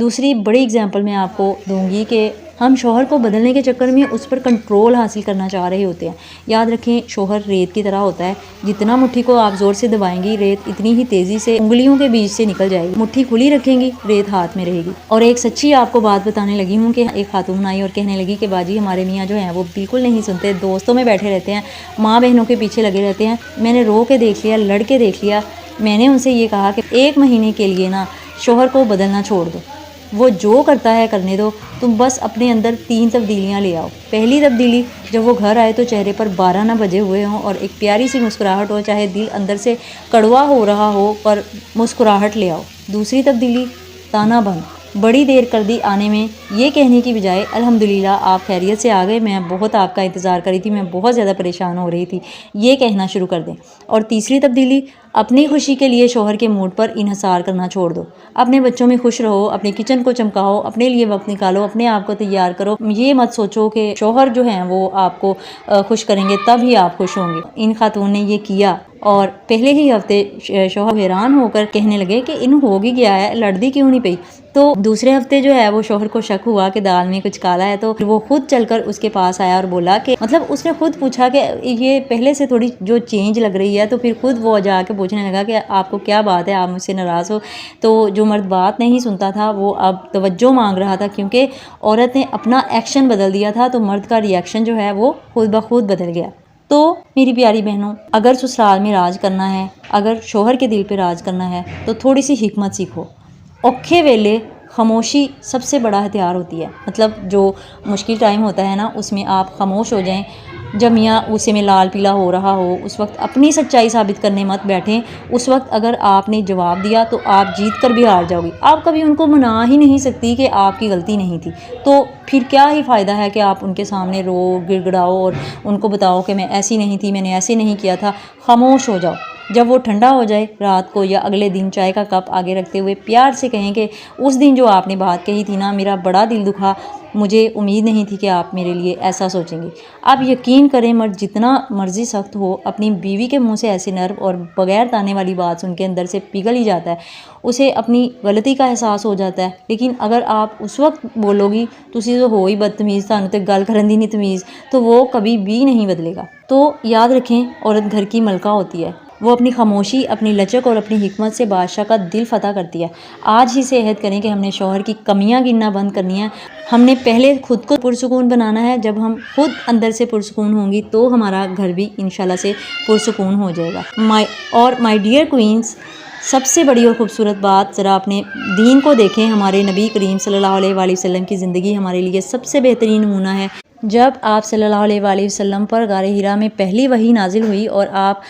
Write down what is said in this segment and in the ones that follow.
دوسری بڑی اگزامپل میں آپ کو دوں گی کہ ہم شوہر کو بدلنے کے چکر میں اس پر کنٹرول حاصل کرنا چاہ رہے ہوتے ہیں. یاد رکھیں شوہر ریت کی طرح ہوتا ہے، جتنا مٹھی کو آپ زور سے دبائیں گی ریت اتنی ہی تیزی سے انگلیوں کے بیچ سے نکل جائے گی. مٹھی کھلی رکھیں گی ریت ہاتھ میں رہے گی. اور ایک سچی آپ کو بات بتانے لگی ہوں کہ ایک خاتون آئی اور کہنے لگی کہ باجی ہمارے میاں جو ہیں وہ بالکل نہیں سنتے، دوستوں میں بیٹھے رہتے ہیں، ماں بہنوں کے پیچھے لگے رہتے ہیں. میں نے رو کے دیکھ لیا، لڑ کے دیکھ لیا. میں نے ان سے یہ کہا کہ 1 مہینے کے لیے نا شوہر کو بدلنا چھوڑ دو، وہ جو کرتا ہے کرنے دو، تم بس اپنے اندر 3 تبدیلیاں لے آؤ. پہلی تبدیلی، جب وہ گھر آئے تو چہرے پر 12 نہ بجے ہوئے ہوں اور ایک پیاری سی مسکراہٹ ہو، چاہے دل اندر سے کڑوا ہو رہا ہو پر مسکراہٹ لے آؤ. دوسری تبدیلی، تانا بند. بڑی دیر کر دی آنے میں، یہ کہنے کی بجائے الحمدللہ آپ خیریت سے آ گئے، میں بہت آپ کا انتظار کر رہی تھی، میں بہت زیادہ پریشان ہو رہی تھی، یہ کہنا شروع کر دیں. اور تیسری تبدیلی، اپنی خوشی کے لیے شوہر کے موڈ پر انحصار کرنا چھوڑ دو. اپنے بچوں میں خوش رہو، اپنے کچن کو چمکاؤ، اپنے لیے وقت نکالو، اپنے آپ کو تیار کرو. یہ مت سوچو کہ شوہر جو ہیں وہ آپ کو خوش کریں گے تب ہی آپ خوش ہوں گے. ان خاتون نے یہ کیا اور پہلے ہی ہفتے شوہر حیران ہو کر کہنے لگے کہ انہوں ہو گی گیا ہے، لڑدی کیوں نہیں پئی. تو دوسرے ہفتے جو ہے وہ شوہر کو شک ہوا کہ دال میں کچھ کالا ہے، تو وہ خود چل کر اس کے پاس آیا اور بولا کہ مطلب اس نے خود پوچھا کہ یہ پہلے سے تھوڑی جو چینج لگ رہی ہے، تو پھر خود وہ جا کے پوچھنے لگا کہ آپ کو کیا بات ہے، آپ مجھ سے ناراض ہو. تو جو مرد بات نہیں سنتا تھا وہ اب توجہ مانگ رہا تھا، کیونکہ عورت نے اپنا ایکشن بدل دیا تھا تو مرد کا ری ایکشن جو ہے وہ خود بخود بدل گیا. تو میری پیاری بہنوں، اگر سسرال میں راج کرنا ہے، اگر شوہر کے دل پہ راج کرنا ہے تو تھوڑی سی حکمت سیکھو. اوکھے ویلے خاموشی سب سے بڑا ہتھیار ہوتی ہے. مطلب جو مشکل ٹائم ہوتا ہے نا اس میں آپ خاموش ہو جائیں. جب میاں غصے میں لال پیلا ہو رہا ہو اس وقت اپنی سچائی ثابت کرنے مت بیٹھیں. اس وقت اگر آپ نے جواب دیا تو آپ جیت کر بھی ہار جاؤ گی. آپ کبھی ان کو منا ہی نہیں سکتی کہ آپ کی غلطی نہیں تھی، تو پھر کیا ہی فائدہ ہے کہ آپ ان کے سامنے رو گڑ گڑاؤ اور ان کو بتاؤ کہ میں ایسی نہیں تھی، میں نے ایسے نہیں کیا تھا. خاموش ہو جاؤ. جب وہ ٹھنڈا ہو جائے رات کو یا اگلے دن چائے کا کپ آگے رکھتے ہوئے پیار سے کہیں کہ اس دن جو آپ نے بات کہی تھی نا میرا بڑا دل دکھا، مجھے امید نہیں تھی کہ آپ میرے لیے ایسا سوچیں گے. آپ یقین کریں مرد جتنا مرضی سخت ہو اپنی بیوی کے منہ سے ایسی نرم اور بغیر تانے والی بات سن کے اندر سے پگھل ہی جاتا ہے، اسے اپنی غلطی کا احساس ہو جاتا ہے. لیکن اگر آپ اس وقت بولو گی تسی تو ہو ہی بدتمیز، تانوں تے گل کرن دی نہیں تمیز، تو وہ کبھی بھی نہیں بدلے گا. تو یاد رکھیں عورت گھر کی ملکہ ہوتی ہے، وہ اپنی خاموشی، اپنی لچک اور اپنی حکمت سے بادشاہ کا دل فتح کرتی ہے. آج ہی سے عہد کریں کہ ہم نے شوہر کی کمیاں گننا بند کرنی ہے. ہم نے پہلے خود کو پرسکون بنانا ہے. جب ہم خود اندر سے پرسکون ہوں گی تو ہمارا گھر بھی انشاءاللہ سے پرسکون ہو جائے گا. مائی ڈیئر کوئنز، سب سے بڑی اور خوبصورت بات ذرا اپنے دین کو دیکھیں. ہمارے نبی کریم صلی اللہ علیہ وآلہ وسلم کی زندگی ہمارے لیے سب سے بہترین نمونہ ہے. جب آپ صلی اللہ علیہ وآلہ وسلم پر غار حرا میں پہلی وحی نازل ہوئی اور آپ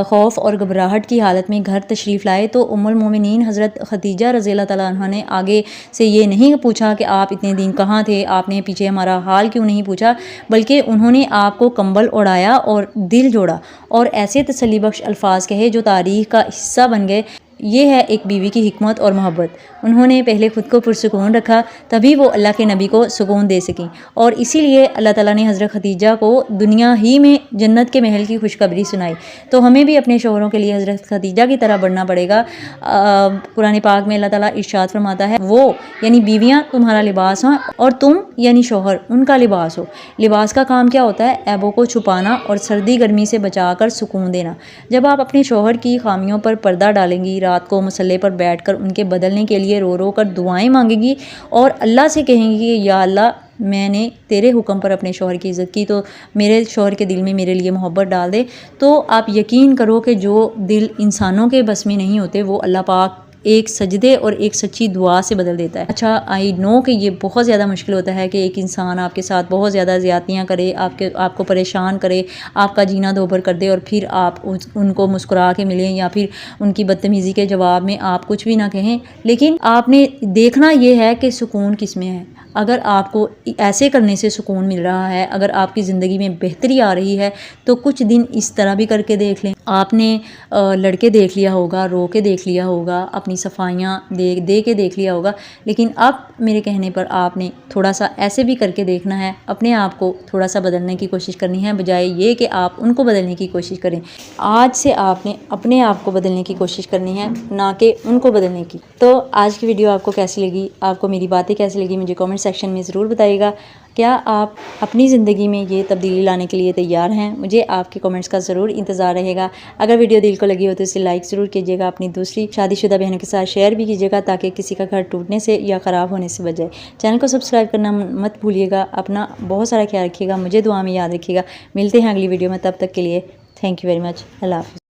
خوف اور گھبراہٹ کی حالت میں گھر تشریف لائے تو ام المومنین حضرت خدیجہ رضی اللہ تعالیٰ عنہ نے آگے سے یہ نہیں پوچھا کہ آپ اتنے دن کہاں تھے، آپ نے پیچھے ہمارا حال کیوں نہیں پوچھا، بلکہ انہوں نے آپ کو کمبل اڑایا اور دل جوڑا اور ایسے تسلی بخش الفاظ کہے جو تاریخ کا حصہ بن گئے. یہ ہے ایک بیوی کی حکمت اور محبت. انہوں نے پہلے خود کو پرسکون رکھا تبھی وہ اللہ کے نبی کو سکون دے سکیں، اور اسی لیے اللہ تعالیٰ نے حضرت خدیجہ کو دنیا ہی میں جنت کے محل کی خوشخبری سنائی. تو ہمیں بھی اپنے شوہروں کے لیے حضرت خدیجہ کی طرح بڑھنا پڑے گا. قرآن پاک میں اللہ تعالیٰ ارشاد فرماتا ہے وہ یعنی بیویاں تمہارا لباس ہوں اور تم یعنی شوہر ان کا لباس ہو. لباس کا کام کیا ہوتا ہے؟ عیبوں کو چھپانا اور سردی گرمی سے بچا کر سکون دینا. جب آپ اپنے شوہر کی خامیوں پر پردہ ڈالیں گی، رات کو مصلے پر بیٹھ کر ان کے بدلنے کے لیے رو رو کر دعائیں مانگیں گی اور اللہ سے کہیں گی کہ یا اللہ میں نے تیرے حکم پر اپنے شوہر کی عزت کی تو میرے شوہر کے دل میں میرے لیے محبت ڈال دے، تو آپ یقین کرو کہ جو دل انسانوں کے بس میں نہیں ہوتے وہ اللہ پاک ایک سجدے اور ایک سچی دعا سے بدل دیتا ہے. اچھا آئی نو کہ یہ بہت زیادہ مشکل ہوتا ہے کہ ایک انسان آپ کے ساتھ بہت زیادہ زیادتیاں کرے، آپ کو پریشان کرے، آپ کا جینا دوبھر کر دے اور پھر آپ ان کو مسکرا کے ملیں یا پھر ان کی بدتمیزی کے جواب میں آپ کچھ بھی نہ کہیں. لیکن آپ نے دیکھنا یہ ہے کہ سکون کس میں ہے. اگر آپ کو ایسے کرنے سے سکون مل رہا ہے، اگر آپ کی زندگی میں بہتری آ رہی ہے تو کچھ دن اس طرح بھی کر کے دیکھ لیں. آپ نے لڑکے دیکھ لیا ہوگا، رو کے دیکھ لیا ہوگا، اپنی صفائیاں دے کے دیکھ لیا ہوگا، لیکن اب میرے کہنے پر آپ نے تھوڑا سا ایسے بھی کر کے دیکھنا ہے، اپنے آپ کو تھوڑا سا بدلنے کی کوشش کرنی ہے، بجائے یہ کہ آپ ان کو بدلنے کی کوشش کریں۔ آج سے آپ نے اپنے آپ کو بدلنے کی کوشش کرنی ہے، نہ کہ ان کو بدلنے کی۔ تو آج کی ویڈیو آپ کو کیسی لگی، آپ کو میری باتیں کیسی لگی، مجھے کامنٹ سیکشن میں ضرور بتائیے گا۔ کیا آپ اپنی زندگی میں یہ تبدیلی لانے کے لیے تیار ہیں؟ مجھے آپ کے کامنٹس کا ضرور انتظار رہے گا۔ اگر ویڈیو دل کو لگی ہو تو اسے لائک ضرور کیجیے گا، اپنی دوسری شادی شدہ بہنوں کے ساتھ شیئر بھی کیجیے گا، تاکہ کسی کا گھر ٹوٹنے سے یا خراب ہونے سے بچ جائے۔ چینل کو سبسکرائب کرنا مت بھولیے گا۔ اپنا بہت سارا خیال رکھیے گا، مجھے دعا میں یاد رکھیے گا۔ ملتے ہیں اگلی ویڈیو میں، تب تک کے لیے تھینک یو ویری مچ۔ اللہ حافظ۔